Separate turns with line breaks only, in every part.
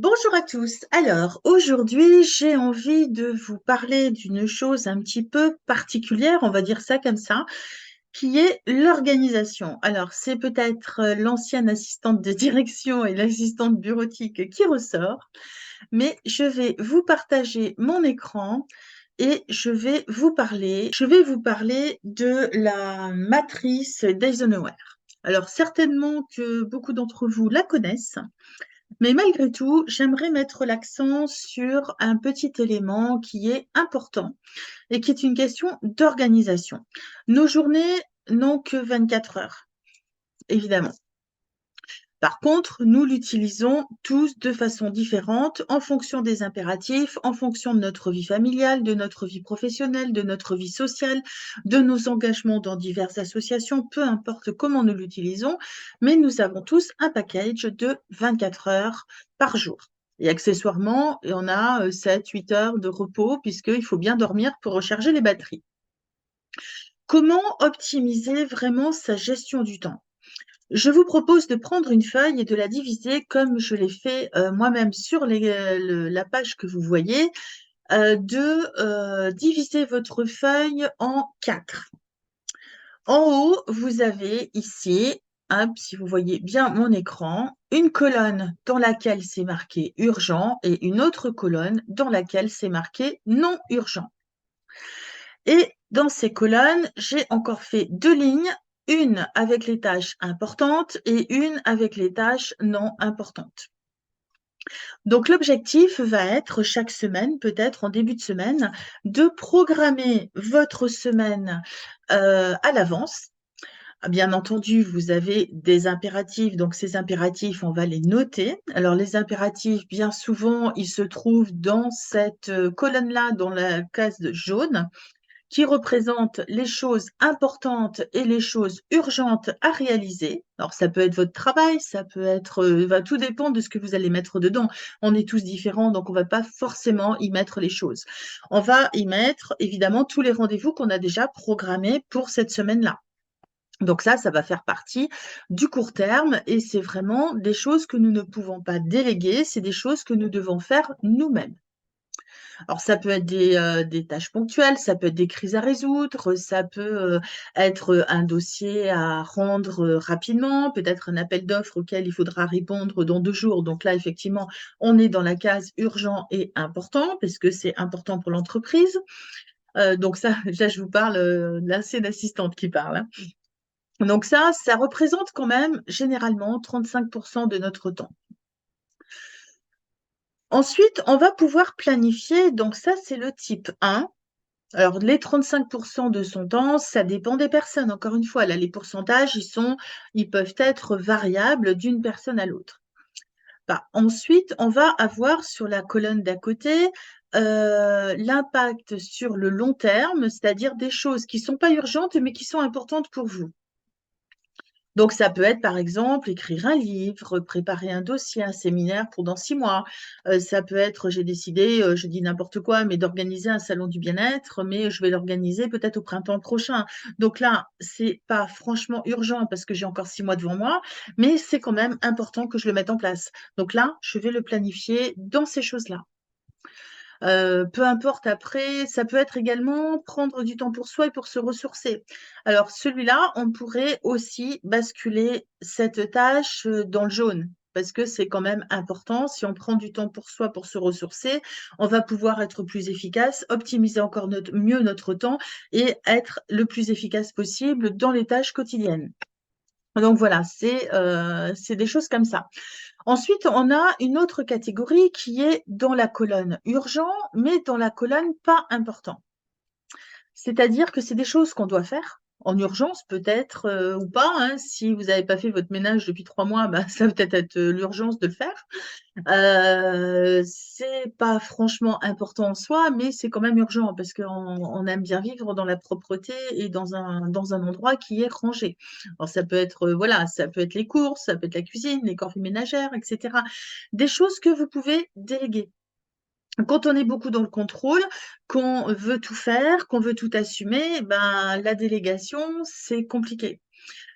Bonjour à tous. Alors, aujourd'hui, j'ai envie de vous parler d'une chose un petit peu particulière, on va dire ça comme ça, qui est l'organisation. Alors, c'est peut-être l'ancienne assistante de direction et l'assistante bureautique qui ressort, mais je vais vous partager mon écran et je vais vous parler de la matrice d'Eisenhower. Alors, certainement que beaucoup d'entre vous la connaissent. Mais malgré tout, j'aimerais mettre l'accent sur un petit élément qui est important et qui est une question d'organisation. Nos journées n'ont que 24 heures, évidemment. Par contre, nous l'utilisons tous de façon différente en fonction des impératifs, en fonction de notre vie familiale, de notre vie professionnelle, de notre vie sociale, de nos engagements dans diverses associations, peu importe comment nous l'utilisons, mais nous avons tous un package de 24 heures par jour. Et accessoirement, on a 7-8 heures de repos puisqu'il faut bien dormir pour recharger les batteries. Comment optimiser vraiment sa gestion du temps? Je vous propose de prendre une feuille et de la diviser comme je l'ai fait moi-même sur la page que vous voyez, de diviser votre feuille en 4. En haut, vous avez ici, hop, si vous voyez bien mon écran, une colonne dans laquelle c'est marqué urgent et une autre colonne dans laquelle c'est marqué non urgent. Et dans ces colonnes, j'ai encore fait 2 lignes, une avec les tâches importantes et une avec les tâches non importantes. Donc l'objectif va être chaque semaine, peut-être en début de semaine, de programmer votre semaine à l'avance. Bien entendu, vous avez des impératifs, donc ces impératifs, on va les noter. Alors les impératifs, bien souvent, ils se trouvent dans cette colonne-là, dans la case jaune, qui représente les choses importantes et les choses urgentes à réaliser. Alors, ça peut être votre travail, ça peut être, va tout dépendre de ce que vous allez mettre dedans. On est tous différents, donc on va pas forcément y mettre les choses. On va y mettre, évidemment, tous les rendez-vous qu'on a déjà programmés pour cette semaine-là. Donc ça va faire partie du court terme et c'est vraiment des choses que nous ne pouvons pas déléguer, c'est des choses que nous devons faire nous-mêmes. Alors ça peut être des tâches ponctuelles, ça peut être des crises à résoudre, ça peut, être, un dossier à rendre, rapidement, peut-être un appel d'offres auquel il faudra répondre dans 2 jours. Donc là, effectivement, on est dans la case urgent et important parce que c'est important pour l'entreprise. Donc ça, là, je vous parle, là, c'est l'assistante qui parle, hein. Donc ça représente quand même généralement 35 de notre temps. Ensuite, on va pouvoir planifier, donc ça, c'est le type 1. Alors, les 35 de son temps, ça dépend des personnes. Encore une fois, là, les pourcentages, ils peuvent être variables d'une personne à l'autre. Bah, ensuite, on va avoir sur la colonne d'à côté l'impact sur le long terme, c'est-à-dire des choses qui ne sont pas urgentes, mais qui sont importantes pour vous. Donc, ça peut être, par exemple, écrire un livre, préparer un dossier, un séminaire pour dans 6 mois. Ça peut être, j'ai décidé, je dis n'importe quoi, mais d'organiser un salon du bien-être, mais je vais l'organiser peut-être au printemps prochain. Donc là, c'est pas franchement urgent parce que j'ai encore 6 mois devant moi, mais c'est quand même important que je le mette en place. Donc là, je vais le planifier dans ces choses-là. Peu importe après, ça peut être également prendre du temps pour soi et pour se ressourcer. Alors celui-là, on pourrait aussi basculer cette tâche, dans le jaune parce que c'est quand même important. Si on prend du temps pour soi, pour se ressourcer, on va pouvoir être plus efficace, optimiser encore mieux notre temps et être le plus efficace possible dans les tâches quotidiennes. Donc voilà, c'est des choses comme ça. Ensuite, on a une autre catégorie qui est dans la colonne urgent, mais dans la colonne pas important. C'est-à-dire que c'est des choses qu'on doit faire en urgence peut-être ou pas, hein. Si vous n'avez pas fait votre ménage depuis 3 mois, bah, ça va peut-être être, l'urgence de le faire. C'est pas franchement important en soi, mais c'est quand même urgent parce qu'on aime bien vivre dans la propreté et dans un endroit qui est rangé. Alors ça peut être, voilà, ça peut être les courses, ça peut être la cuisine, les corvées ménagères et cetera. Des choses que vous pouvez déléguer. Quand on est beaucoup dans le contrôle, qu'on veut tout faire, qu'on veut tout assumer, ben, la délégation, c'est compliqué.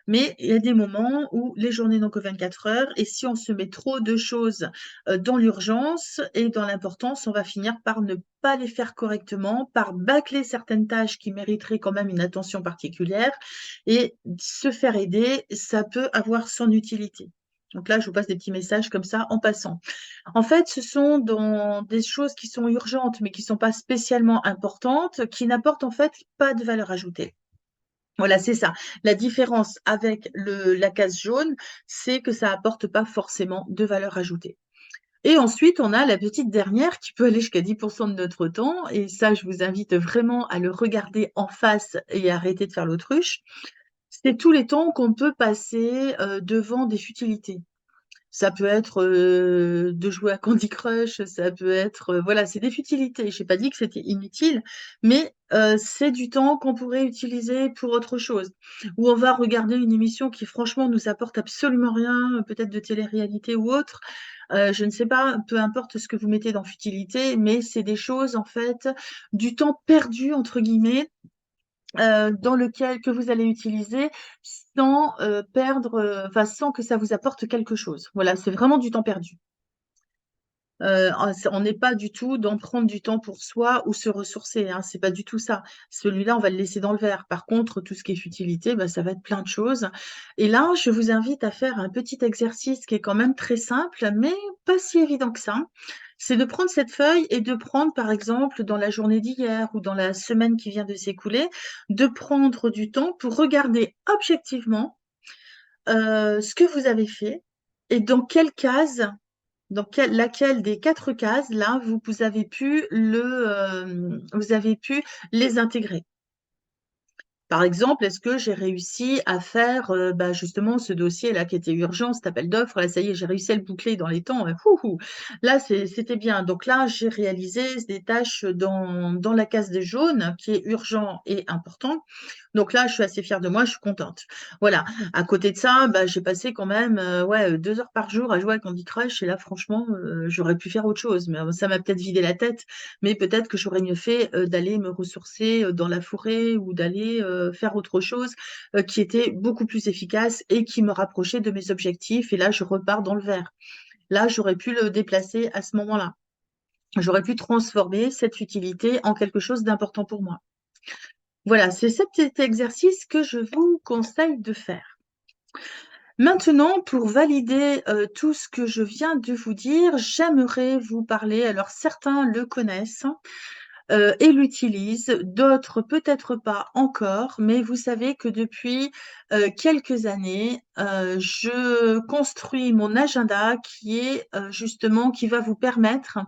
Mais il y a des moments où les journées n'ont que 24 heures et si on se met trop de choses dans l'urgence et dans l'importance, on va finir par ne pas les faire correctement, par bâcler certaines tâches qui mériteraient quand même une attention particulière et se faire aider, ça peut avoir son utilité. Donc là, je vous passe des petits messages comme ça en passant. En fait, ce sont dans des choses qui sont urgentes, mais qui ne sont pas spécialement importantes, qui n'apportent en fait pas de valeur ajoutée. Voilà, c'est ça. La différence avec la case jaune, c'est que ça apporte pas forcément de valeur ajoutée. Et ensuite, on a la petite dernière qui peut aller jusqu'à 10% de notre temps. Et ça, je vous invite vraiment à le regarder en face et arrêter de faire l'autruche. C'est tous les temps qu'on peut passer devant des futilités. Ça peut être de jouer à Candy Crush, ça peut être, voilà, c'est des futilités. Je n'ai pas dit que c'était inutile, mais c'est du temps qu'on pourrait utiliser pour autre chose. Ou on va regarder une émission qui franchement nous apporte absolument rien, peut-être de télé-réalité ou autre. Je ne sais pas, peu importe ce que vous mettez dans futilité, mais c'est des choses en fait, du temps perdu entre guillemets dans lequel que vous allez utiliser sans perdre, enfin sans que ça vous apporte quelque chose. Voilà, c'est vraiment du temps perdu. On n'est pas du tout dans prendre du temps pour soi ou se ressourcer, hein, c'est pas du tout ça. Celui-là, on va le laisser dans le verre. Par contre, tout ce qui est futilité, bah, ça va être plein de choses. Et là, je vous invite à faire un petit exercice qui est quand même très simple, mais pas si évident que ça. C'est de prendre cette feuille et de prendre, par exemple, dans la journée d'hier ou dans la semaine qui vient de s'écouler, de prendre du temps pour regarder objectivement ce que vous avez fait et dans quelle case laquelle des 4 cases là, vous avez pu les intégrer? Par exemple, est-ce que j'ai réussi à faire, bah, justement ce dossier-là qui était urgent, cet appel d'offres, là ça y est, j'ai réussi à le boucler dans les temps, houhou! Là c'était bien. Donc là, j'ai réalisé des tâches dans la case des jaunes qui est urgent et important. Donc là, je suis assez fière de moi, je suis contente. Voilà. À côté de ça, bah, j'ai passé quand même, ouais, 2 heures par jour à jouer à Candy Crush et là franchement, j'aurais pu faire autre chose. Mais ça m'a peut-être vidé la tête, mais peut-être que j'aurais mieux fait, d'aller me ressourcer, dans la forêt ou d'aller, faire autre chose, qui était beaucoup plus efficace et qui me rapprochait de mes objectifs et là, je repars dans le vert. Là, j'aurais pu le déplacer à ce moment-là. J'aurais pu transformer cette utilité en quelque chose d'important pour moi. Voilà, c'est ce petit exercice que je vous conseille de faire. Maintenant, pour valider tout ce que je viens de vous dire, j'aimerais vous parler, alors certains le connaissent et l'utilisent, d'autres peut-être pas encore, mais vous savez que depuis quelques années, je construis mon agenda qui est justement, qui va vous permettre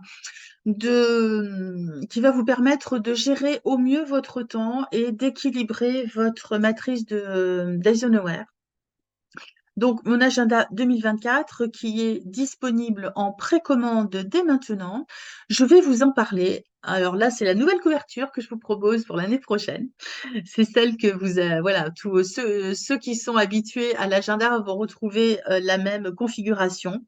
de gérer au mieux votre temps et d'équilibrer votre matrice d'Eisenhower. Donc, mon agenda 2024 qui est disponible en précommande dès maintenant. Je vais vous en parler. Alors là, c'est la nouvelle couverture que je vous propose pour l'année prochaine. C'est celle que voilà, tous ceux qui sont habitués à l'agenda vont retrouver la même configuration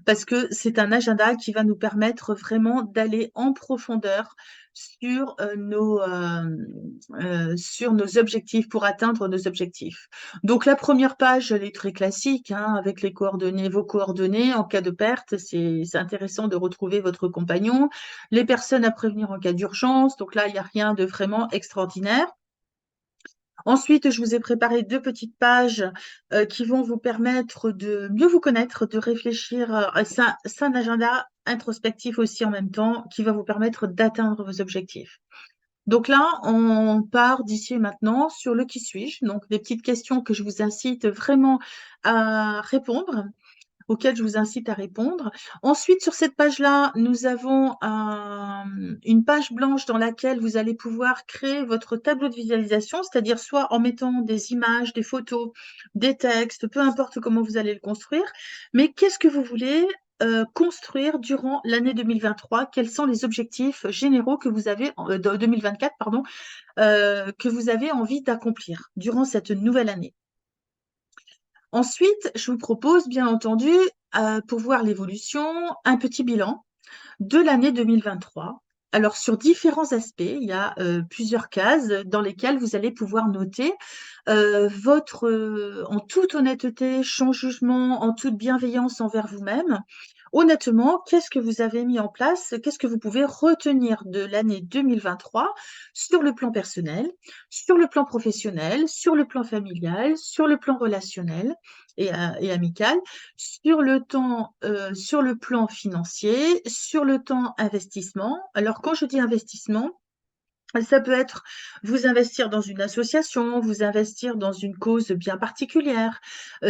parce que c'est un agenda qui va nous permettre vraiment d'aller en profondeur sur nos objectifs, pour atteindre nos objectifs. Donc la première page, elle est très classique, hein, avec les coordonnées, vos coordonnées en cas de perte. C'est intéressant de retrouver votre compagnon. Les personnes à prévenir en cas d'urgence. Donc là, il n'y a rien de vraiment extraordinaire. Ensuite, je vous ai préparé 2 petites pages qui vont vous permettre de mieux vous connaître, de réfléchir. C'est un agenda introspectif aussi en même temps qui va vous permettre d'atteindre vos objectifs. Donc là, on part d'ici et maintenant sur le qui suis-je. Donc des petites questions que je vous incite vraiment à répondre auxquelles je vous incite à répondre. Ensuite, sur cette page-là, nous avons une page blanche dans laquelle vous allez pouvoir créer votre tableau de visualisation, c'est-à-dire soit en mettant des images, des photos, des textes, peu importe comment vous allez le construire. Mais qu'est-ce que vous voulez construire durant l'année 2023? Quels sont les objectifs généraux que vous avez, 2024, pardon, que vous avez envie d'accomplir durant cette nouvelle année? Ensuite, je vous propose, bien entendu, pour voir l'évolution, un petit bilan de l'année 2023 alors sur différents aspects, il y a plusieurs cases dans lesquelles vous allez pouvoir noter en toute honnêteté, sans jugement, en toute bienveillance envers vous-même. Honnêtement, qu'est-ce que vous avez mis en place? Qu'est-ce que vous pouvez retenir de l'année 2023 sur le plan personnel, sur le plan professionnel, sur le plan familial, sur le plan relationnel et amical, sur le plan financier, sur le temps investissement. Alors, quand je dis investissement, ça peut être vous investir dans une association, vous investir dans une cause bien particulière.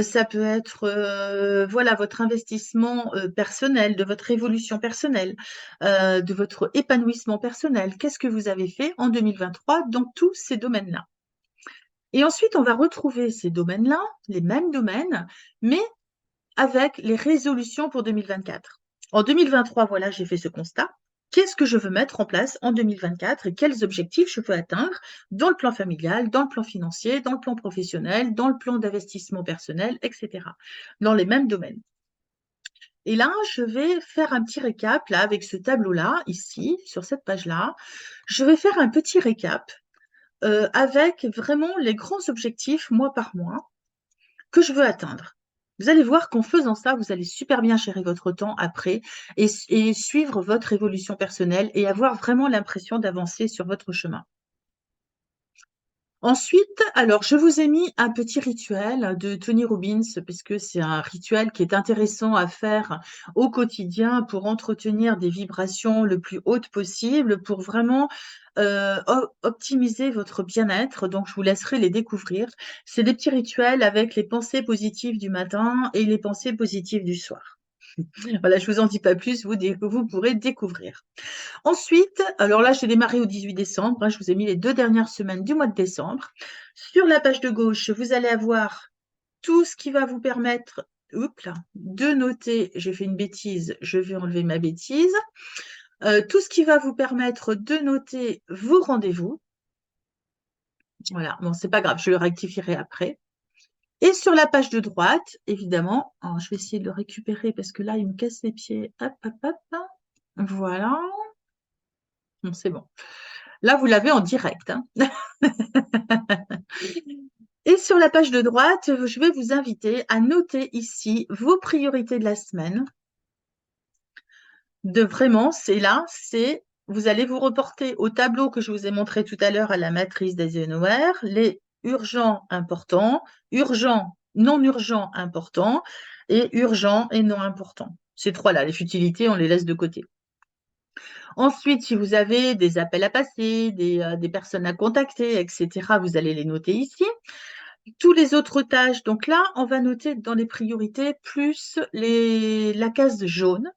Ça peut être voilà votre investissement personnel, de votre évolution personnelle, de votre épanouissement personnel. Qu'est-ce que vous avez fait en 2023 dans tous ces domaines-là? Et ensuite, on va retrouver ces domaines-là, les mêmes domaines, mais avec les résolutions pour 2024. En 2023, voilà, j'ai fait ce constat. Qu'est-ce que je veux mettre en place en 2024 et quels objectifs je veux atteindre dans le plan familial, dans le plan financier, dans le plan professionnel, dans le plan d'investissement personnel, etc. Dans les mêmes domaines. Et là, je vais faire un petit récap là avec ce tableau-là, ici, sur cette page-là. Je vais faire un petit récap avec vraiment les grands objectifs mois par mois que je veux atteindre. Vous allez voir qu'en faisant ça, vous allez super bien gérer votre temps après et suivre votre évolution personnelle et avoir vraiment l'impression d'avancer sur votre chemin. Ensuite, alors je vous ai mis un petit rituel de Tony Robbins puisque c'est un rituel qui est intéressant à faire au quotidien pour entretenir des vibrations le plus hautes possible, pour vraiment optimiser votre bien-être. Donc, je vous laisserai les découvrir. C'est des petits rituels avec les pensées positives du matin et les pensées positives du soir. Voilà, je vous en dis pas plus, vous pourrez découvrir. Ensuite, alors là, j'ai démarré au 18 décembre. Je vous ai mis les 2 dernières semaines du mois de décembre. Sur la page de gauche, vous allez avoir tout ce qui va vous permettre de noter. J'ai fait une bêtise, je vais enlever ma bêtise. Tout ce qui va vous permettre de noter vos rendez-vous. Voilà, bon, c'est pas grave, je le rectifierai après. Et sur la page de droite, évidemment, alors, je vais essayer de le récupérer parce que là, il me casse les pieds. Hop, hop, hop. Voilà. Bon, c'est bon. Là, vous l'avez en direct. Hein. Et sur la page de droite, je vais vous inviter à noter ici vos priorités de la semaine. Vous allez vous reporter au tableau que je vous ai montré tout à l'heure à la matrice d'Eisenhower, les urgents importants, urgents, non urgents importants et urgents et non importants. Ces trois-là, les futilités, on les laisse de côté. Ensuite, si vous avez des appels à passer, des personnes à contacter, etc., vous allez les noter ici. Tous les autres tâches, donc là, on va noter dans les priorités plus la case jaune.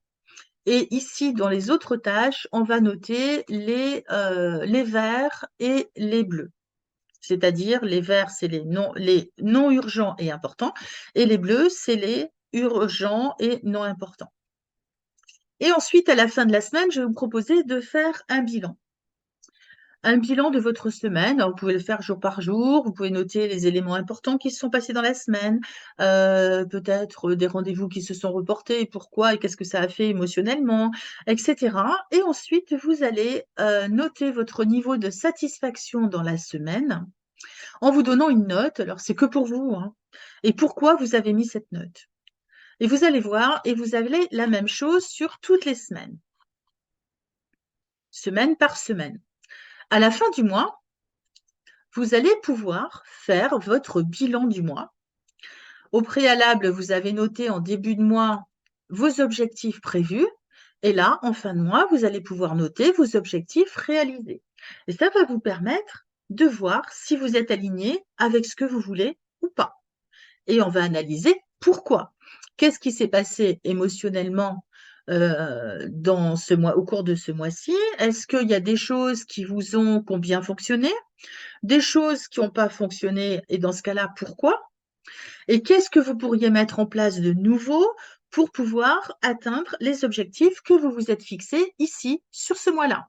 Et ici, dans les autres tâches, on va noter les verts et les bleus. C'est-à-dire, les verts, c'est les non urgents et importants, et les bleus, c'est les urgents et non importants. Et ensuite, à la fin de la semaine, je vais vous proposer de faire un bilan. Un bilan de votre semaine. Alors, vous pouvez le faire jour par jour. Vous pouvez noter les éléments importants qui se sont passés dans la semaine, peut-être des rendez-vous qui se sont reportés, pourquoi et qu'est-ce que ça a fait émotionnellement, etc. Et ensuite, vous allez noter votre niveau de satisfaction dans la semaine en vous donnant une note. Alors, c'est que pour vous, hein, et pourquoi vous avez mis cette note. Et vous allez voir, et vous avez la même chose sur toutes les semaines, semaine par semaine. À la fin du mois, vous allez pouvoir faire votre bilan du mois. Au préalable, vous avez noté en début de mois vos objectifs prévus. Et là, en fin de mois, vous allez pouvoir noter vos objectifs réalisés. Et ça va vous permettre de voir si vous êtes aligné avec ce que vous voulez ou pas. Et on va analyser pourquoi. Qu'est-ce qui s'est passé émotionnellement au cours de ce mois-ci? Est-ce qu'il y a des choses qui ont bien fonctionné? Des choses qui n'ont pas fonctionné, et dans ce cas-là, pourquoi? Et qu'est-ce que vous pourriez mettre en place de nouveau pour pouvoir atteindre les objectifs que vous vous êtes fixés ici, sur ce mois-là?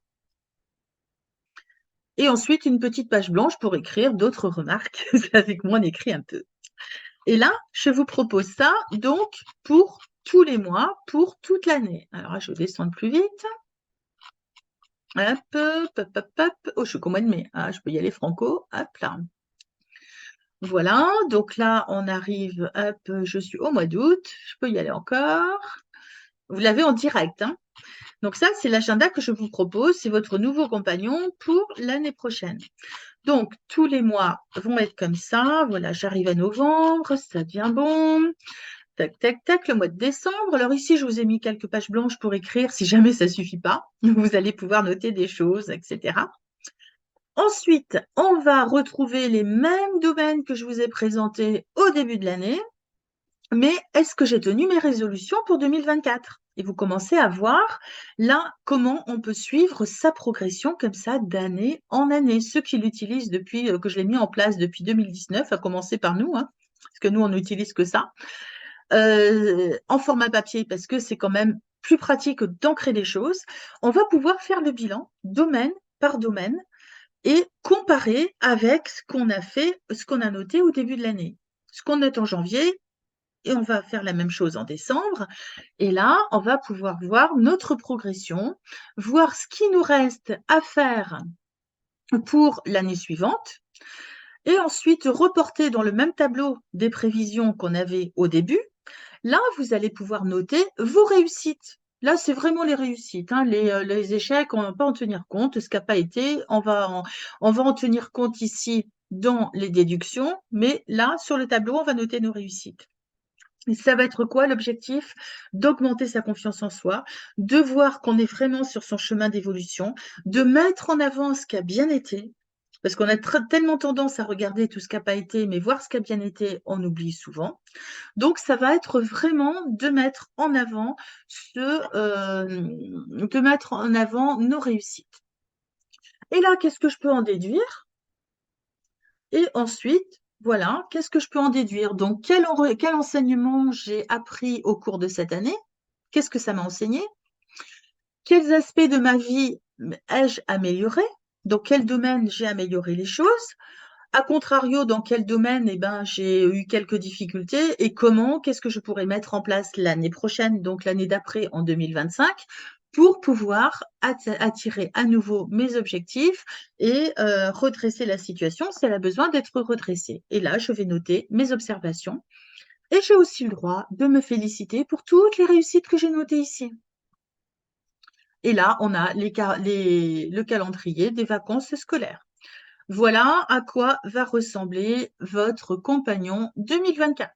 Et ensuite, une petite page blanche pour écrire d'autres remarques. Avec moi, on écrit un peu. Et là, je vous propose ça donc pour tous les mois, pour toute l'année. Alors là, je vais descendre plus vite. Hop, hop, hop, hop, hop. Oh, je suis qu'au mois de mai. Ah, je peux y aller franco. Hop là. Voilà, donc là, on arrive, hop, je suis au mois d'août. Je peux y aller encore. Vous l'avez en direct, hein. Donc ça, c'est l'agenda que je vous propose. C'est votre nouveau compagnon pour l'année prochaine. Donc, tous les mois vont être comme ça. Voilà, j'arrive à novembre, ça devient bon. Tac, tac, tac, le mois de décembre. Alors ici, je vous ai mis quelques pages blanches pour écrire si jamais ça ne suffit pas. Vous allez pouvoir noter des choses, etc. Ensuite, on va retrouver les mêmes domaines que je vous ai présentés au début de l'année. Mais est-ce que j'ai tenu mes résolutions pour 2024? Et vous commencez à voir là comment on peut suivre sa progression comme ça d'année en année. Ceux qui l'utilisent depuis que je l'ai mis en place depuis 2019, à commencer par nous, hein, parce que nous, on n'utilise que ça, en format papier, parce que c'est quand même plus pratique d'ancrer les choses, on va pouvoir faire le bilan domaine par domaine et comparer avec ce qu'on a fait, ce qu'on a noté au début de l'année. Ce qu'on note en janvier, et on va faire la même chose en décembre. Et là, on va pouvoir voir notre progression, voir ce qui nous reste à faire pour l'année suivante, et ensuite reporter dans le même tableau des prévisions qu'on avait au début. Là, vous allez pouvoir noter vos réussites. Là, c'est vraiment les réussites, hein. Les échecs, on ne va pas en tenir compte. Ce qui n'a pas été, on va en tenir compte ici dans les déductions, mais là, sur le tableau, on va noter nos réussites. Et ça va être quoi l'objectif? D'augmenter sa confiance en soi, de voir qu'on est vraiment sur son chemin d'évolution, de mettre en avant ce qui a bien été, parce qu'on a tellement tendance à regarder tout ce qui n'a pas été, mais voir ce qui a bien été, on oublie souvent. Donc, ça va être vraiment de mettre en avant de mettre en avant nos réussites. Et là, qu'est-ce que je peux en déduire? Et ensuite, voilà, qu'est-ce que je peux en déduire? Donc, quel enseignement j'ai appris au cours de cette année? Qu'est-ce que ça m'a enseigné? Quels aspects de ma vie ai-je amélioré? Dans quel domaine j'ai amélioré les choses? A contrario, dans quel domaine j'ai eu quelques difficultés et comment, qu'est-ce que je pourrais mettre en place l'année prochaine, donc l'année d'après en 2025, pour pouvoir attirer à nouveau mes objectifs et redresser la situation si elle a besoin d'être redressée. Et là, je vais noter mes observations et j'ai aussi le droit de me féliciter pour toutes les réussites que j'ai notées ici. Et là, on a le calendrier des vacances scolaires. Voilà à quoi va ressembler votre compagnon 2024.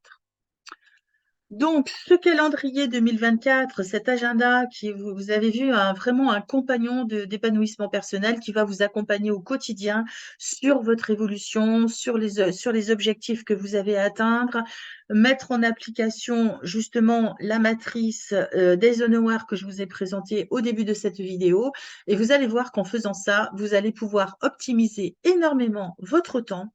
Donc, ce calendrier 2024, cet agenda qui, vous avez vu, vraiment un compagnon d'épanouissement personnel qui va vous accompagner au quotidien sur votre évolution, sur les objectifs que vous avez à atteindre, mettre en application justement la matrice d'Eisenhower que je vous ai présentée au début de cette vidéo. Et vous allez voir qu'en faisant ça, vous allez pouvoir optimiser énormément votre temps,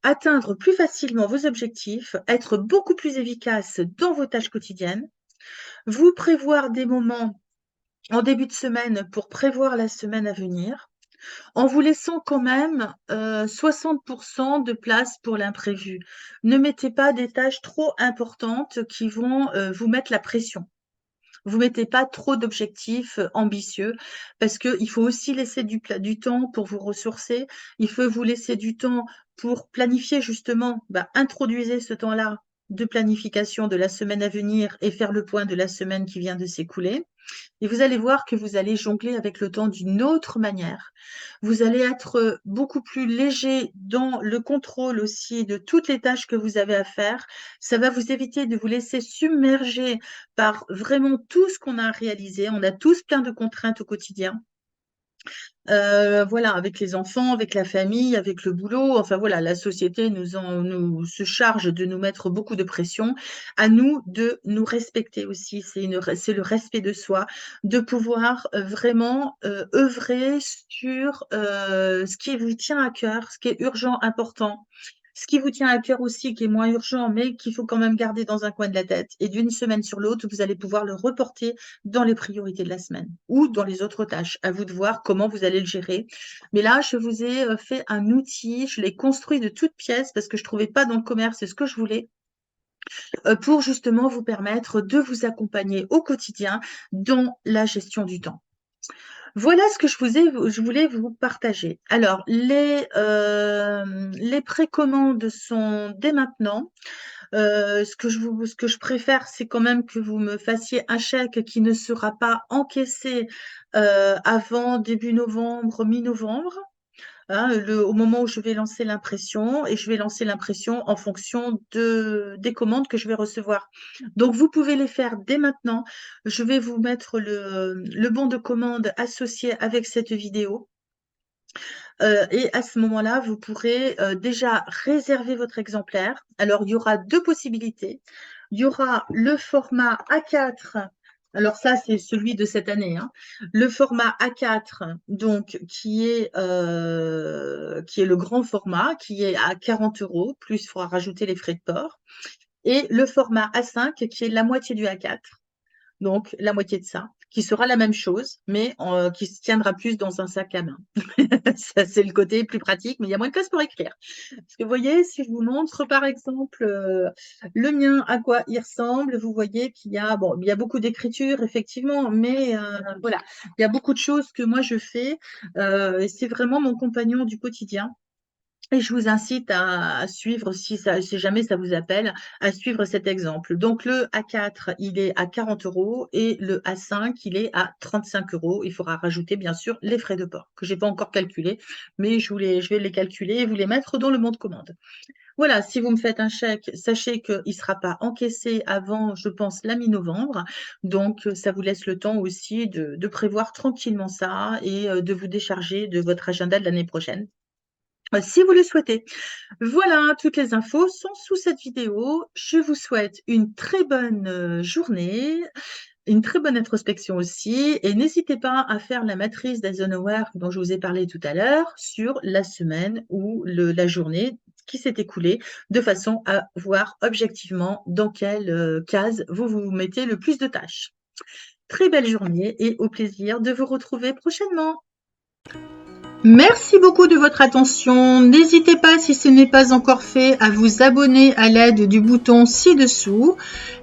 atteindre plus facilement vos objectifs, être beaucoup plus efficace dans vos tâches quotidiennes, vous prévoir des moments en début de semaine pour prévoir la semaine à venir, en vous laissant quand même 60% de place pour l'imprévu. Ne mettez pas des tâches trop importantes qui vont vous mettre la pression. Vous mettez pas trop d'objectifs ambitieux parce qu'il faut aussi laisser du temps pour vous ressourcer. Il faut vous laisser du temps pour planifier justement, introduisez ce temps-là de planification de la semaine à venir et faire le point de la semaine qui vient de s'écouler. Et vous allez voir que vous allez jongler avec le temps d'une autre manière. Vous allez être beaucoup plus léger dans le contrôle aussi de toutes les tâches que vous avez à faire. Ça va vous éviter de vous laisser submerger par vraiment tout ce qu'on a à réaliser. On a tous plein de contraintes au quotidien. Voilà, avec les enfants, avec la famille, avec le boulot. Enfin voilà, la société nous se charge de nous mettre beaucoup de pression. À nous de nous respecter aussi. C'est le respect de soi, de pouvoir vraiment œuvrer sur ce qui vous tient à cœur, ce qui est urgent, important. Ce qui vous tient à cœur aussi, qui est moins urgent, mais qu'il faut quand même garder dans un coin de la tête. Et d'une semaine sur l'autre, vous allez pouvoir le reporter dans les priorités de la semaine ou dans les autres tâches. À vous de voir comment vous allez le gérer. Mais là, je vous ai fait un outil, je l'ai construit de toutes pièces parce que je ne trouvais pas dans le commerce ce que je voulais pour justement vous permettre de vous accompagner au quotidien dans la gestion du temps. Voilà ce que je voulais vous partager. Alors, les précommandes sont dès maintenant. Ce que je préfère, c'est quand même que vous me fassiez un chèque qui ne sera pas encaissé avant début novembre, mi-novembre. Hein, au moment où je vais lancer l'impression, et je vais lancer l'impression en fonction des commandes que je vais recevoir. Donc, vous pouvez les faire dès maintenant. Je vais vous mettre le bon de commande associé avec cette vidéo. Et à ce moment-là, vous pourrez déjà réserver votre exemplaire. Alors, il y aura deux possibilités. Il y aura le format A4. Alors ça, c'est celui de cette année, hein. Le format A4, donc qui est le grand format, qui est à 40 €, plus il faudra rajouter les frais de port. Et le format A5, qui est la moitié du A4. Donc, la moitié de ça, qui sera la même chose, mais qui se tiendra plus dans un sac à main. Ça, c'est le côté plus pratique, mais il y a moins de place pour écrire. Parce que vous voyez, si je vous montre par exemple le mien, à quoi il ressemble, vous voyez qu'il y a, bon, il y a beaucoup d'écriture, effectivement, mais voilà, il y a beaucoup de choses que moi je fais, et c'est vraiment mon compagnon du quotidien. Et je vous incite à suivre, si jamais ça vous appelle, à suivre cet exemple. Donc, le A4, il est à 40 € et le A5, il est à 35 €. Il faudra rajouter, bien sûr, les frais de port, que j'ai pas encore calculés, mais je vais les calculer et vous les mettre dans le bon de commande. Voilà, si vous me faites un chèque, sachez qu'il ne sera pas encaissé avant, je pense, la mi-novembre. Donc, ça vous laisse le temps aussi de prévoir tranquillement ça et de vous décharger de votre agenda de l'année prochaine. Si vous le souhaitez. Voilà, toutes les infos sont sous cette vidéo. Je vous souhaite une très bonne journée, une très bonne introspection aussi, et n'hésitez pas à faire la matrice d'Eisenhower dont je vous ai parlé tout à l'heure sur la semaine ou la journée qui s'est écoulée, de façon à voir objectivement dans quelle case vous vous mettez le plus de tâches. Très belle journée et au plaisir de vous retrouver prochainement. Merci beaucoup de votre attention. N'hésitez pas, si ce n'est pas encore fait, à vous abonner à l'aide du bouton ci-dessous.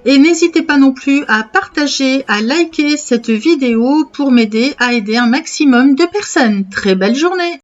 Et n'hésitez pas non plus à partager, à liker cette vidéo pour m'aider à aider un maximum de personnes. Très belle journée!